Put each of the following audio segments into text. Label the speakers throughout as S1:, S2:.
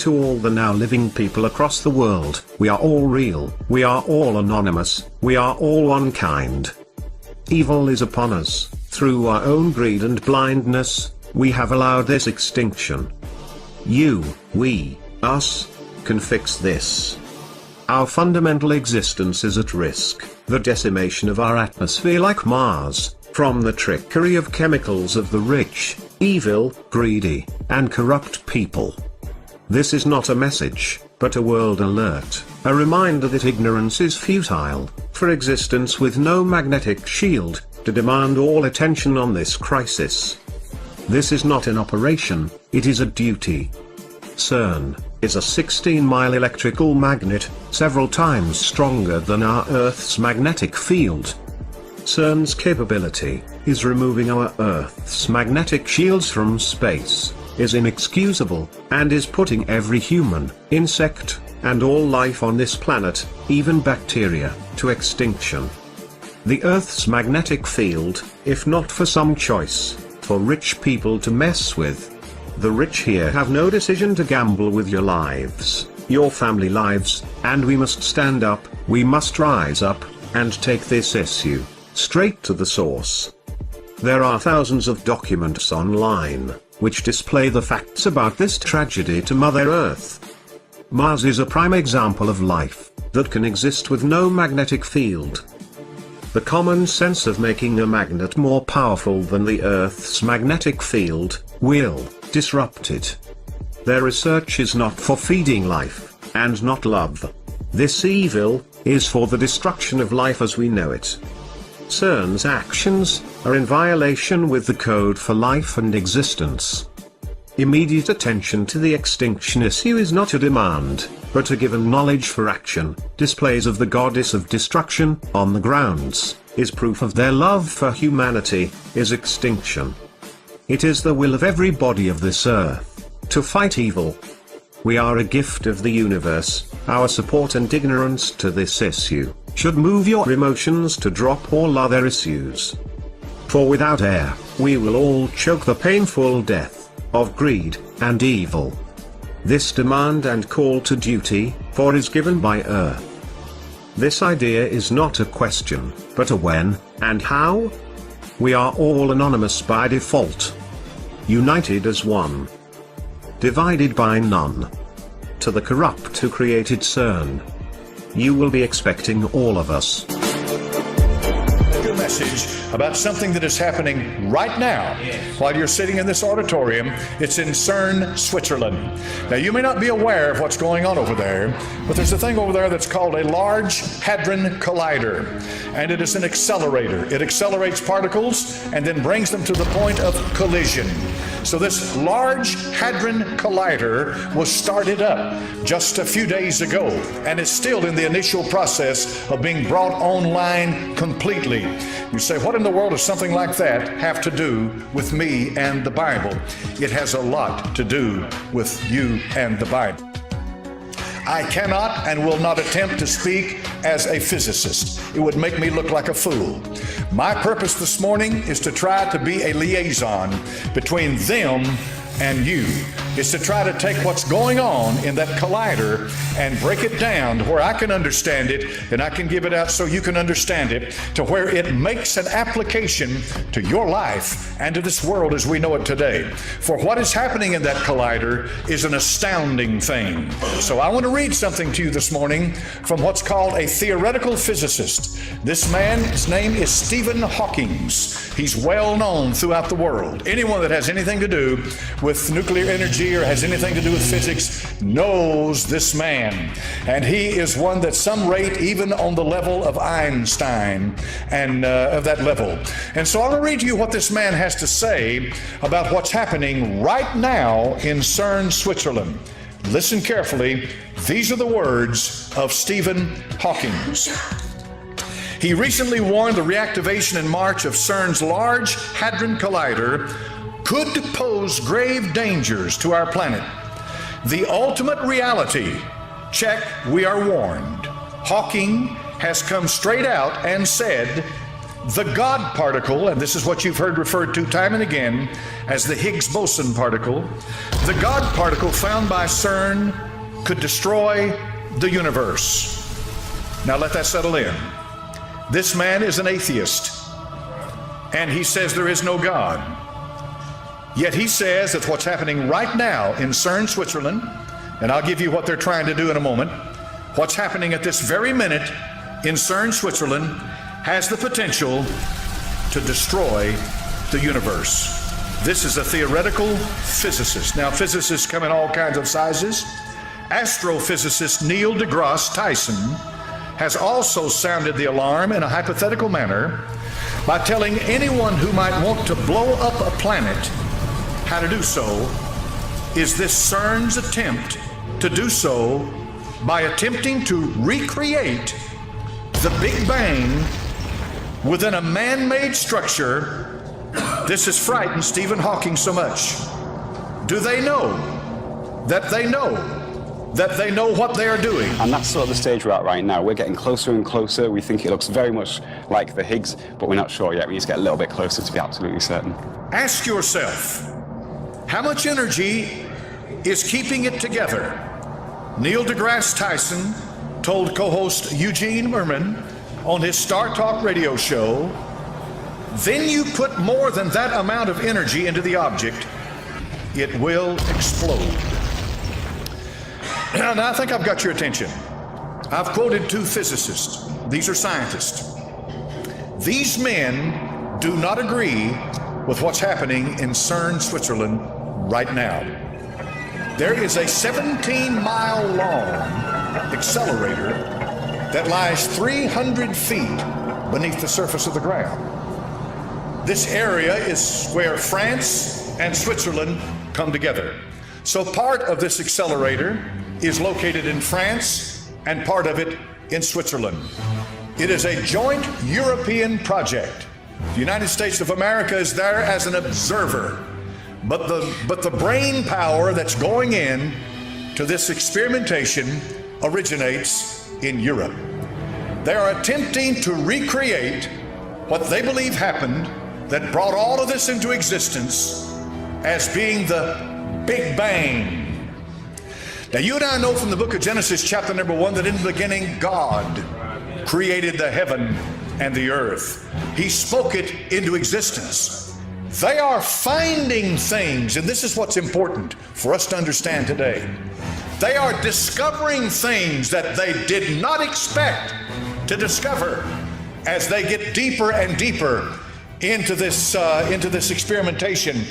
S1: to all the now living people across the world, we are all real, we are all anonymous, we are all one kind. Evil is upon us. Through our own greed and blindness, we have allowed this extinction. You, we, us, can fix this. Our fundamental existence is at risk. The decimation of our atmosphere like Mars, from the trickery of chemicals of the rich, evil, greedy, and corrupt people. This is not a message, but a world alert, a reminder that ignorance is futile, for existence with no magnetic shield, to demand all attention on this crisis. This is not an operation, it is a duty. CERN is a 16-mile electrical magnet, several times stronger than our Earth's magnetic field. CERN's capability is removing our Earth's magnetic shields from space, is inexcusable, and is putting every human, insect, and all life on this planet, even bacteria, to extinction. The Earth's magnetic field, if not for some choice, for rich people to mess with. The rich here have no decision to gamble with your lives, your family lives, and we must stand up, we must rise up, and take this issue straight to the source. There are thousands of documents online, which display the facts about this tragedy to Mother Earth. Mars is a prime example of life that can exist with no magnetic field. The common sense of making a magnet more powerful than the Earth's magnetic field will disrupt it. Their research is not for feeding life, and not love. This evil is for the destruction of life as we know it. CERN's actions are in violation with the code for life and existence. Immediate attention to the extinction issue is not a demand, but a given knowledge for action. Displays of the goddess of destruction on the grounds is proof of their love for humanity, is extinction. It is the will of everybody of this earth to fight evil. We are a gift of the universe. Our support and ignorance to this issue should move your emotions to drop all other issues. For without air, we will all choke the painful death of greed and evil. This demand and call to duty, for is given by Earth. This idea is not a question, but a when, and how? We are all anonymous by default. United as one. Divided by none. To the corrupt who created CERN. You will be expecting all of us.
S2: Message about something that is happening right now while you're sitting in this auditorium. It's in CERN, Switzerland. Now, you may not be aware of what's going on over there, but there's a thing over there that's called a Large Hadron Collider, and it is an accelerator. It accelerates particles and then brings them to the point of collision. So this Large Hadron Collider was started up just a few days ago, and is still in the initial process of being brought online completely. You say, what in the world does something like that have to do with me and the Bible? It has a lot to do with you and the Bible. I cannot and will not attempt to speak as a physicist. It would make me look like a fool. My purpose this morning is to try to be a liaison between them and you. Is to try to take what's going on in that collider and break it down to where I can understand it, and I can give it out so you can understand it, to where it makes an application to your life and to this world as we know it today. For what is happening in that collider is an astounding thing. So I want to read something to you this morning from what's called a theoretical physicist. This man, his name is Stephen Hawking. He's well known throughout the world. Anyone that has anything to do with nuclear energy or has anything to do with physics knows this man. And he is one that some rate even on the level of Einstein and of that level. And so I'm going to read to you what this man has to say about what's happening right now in CERN, Switzerland. Listen carefully. These are the words of Stephen Hawking. He recently warned the reactivation in March of CERN's Large Hadron Collider could pose grave dangers to our planet. The ultimate reality, check, we are warned. Hawking has come straight out and said, The God particle, and this is what you've heard referred to time and again as the Higgs boson particle, the God particle found by CERN could destroy the universe. Now let that settle in. This man is an atheist, and he says there is no God. Yet he says that what's happening right now in CERN, Switzerland, and I'll give you what they're trying to do in a moment, what's happening at this very minute in CERN, Switzerland, has the potential to destroy the universe. This is a theoretical physicist. Now, physicists come in all kinds of sizes. Astrophysicist Neil deGrasse Tyson has also sounded the alarm in a hypothetical manner by telling anyone who might want to blow up a planet how to do so is this CERN's attempt to do so by attempting to recreate the Big Bang within a man-made structure. This has frightened Stephen Hawking so much. Do they know that they know what they are doing?
S3: And that's sort of the stage we're at right now. We're getting closer and closer. We think it looks very much like the Higgs, but we're not sure yet. We need to get a little bit closer to be absolutely certain.
S2: Ask yourself, how much energy is keeping it together? Neil deGrasse Tyson told co-host Eugene Merman on his Star Talk radio show, then you put more than that amount of energy into the object, it will explode. Now I think I've got your attention. I've quoted two physicists. These are scientists. These men do not agree with what's happening in CERN, Switzerland right now. There is a 17-mile long accelerator that lies 300 feet beneath the surface of the ground. This area is where France and Switzerland come together. So part of this accelerator is located in France and part of it in Switzerland. It is a joint European project. The United States of America is there as an observer, but the brain power that's going in to this experimentation originates in Europe. They are attempting to recreate what they believe happened that brought all of this into existence as being the Big Bang. Now, you and I know from the book of Genesis, chapter number 1, that in the beginning, God created the heaven and the earth. He spoke it into existence. They are finding things, and this is what's important for us to understand today. They are discovering things that they did not expect to discover as they get deeper and deeper into this experimentation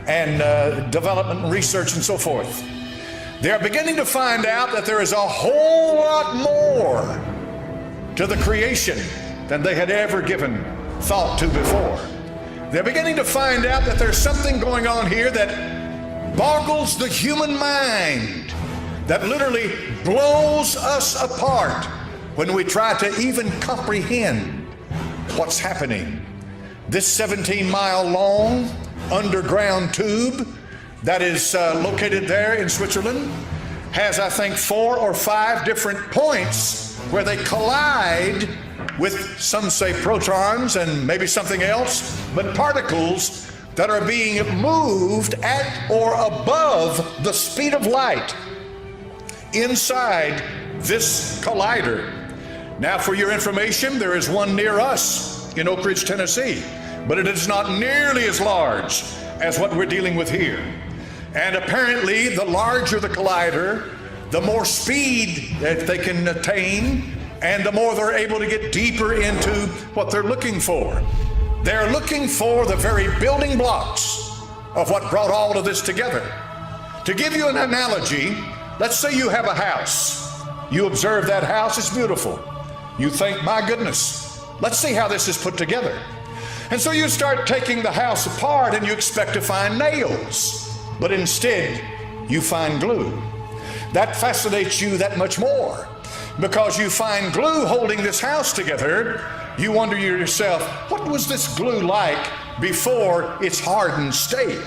S2: and development and research and so forth. They are beginning to find out that there is a whole lot more to the creation than they had ever given thought to before. They're beginning to find out that there's something going on here that boggles the human mind, that literally blows us apart when we try to even comprehend what's happening. This 17-mile long underground tube that is located there in Switzerland has, I think, 4 or 5 different points where they collide with, some say, protons and maybe something else, but particles that are being moved at or above the speed of light inside this collider. Now, for your information, there is one near us in Oak Ridge, Tennessee, but it is not nearly as large as what we're dealing with here. And apparently, the larger the collider, the more speed that they can attain, and the more they're able to get deeper into what they're looking for. They're looking for the very building blocks of what brought all of this together. To give you an analogy, let's say you have a house. You observe that house is beautiful. You think, my goodness, let's see how this is put together. And so you start taking the house apart and you expect to find nails, but instead you find glue. That fascinates you that much more because you find glue holding this house together. You wonder to yourself, what was this glue like before its hardened state?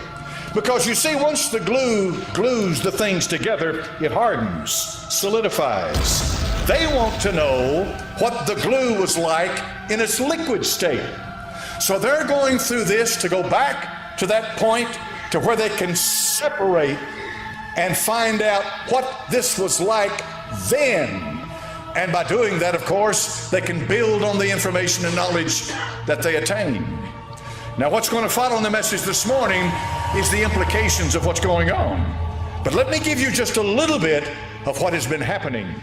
S2: Because you see, once the glue glues the things together, it hardens, solidifies. They want to know what the glue was like in its liquid state. So they're going through this to go back to that point to where they can separate and find out what this was like then. And by doing that, of course, they can build on the information and knowledge that they attain. Now, what's going to follow in the message this morning is the implications of what's going on. But let me give you just a little bit of what has been happening.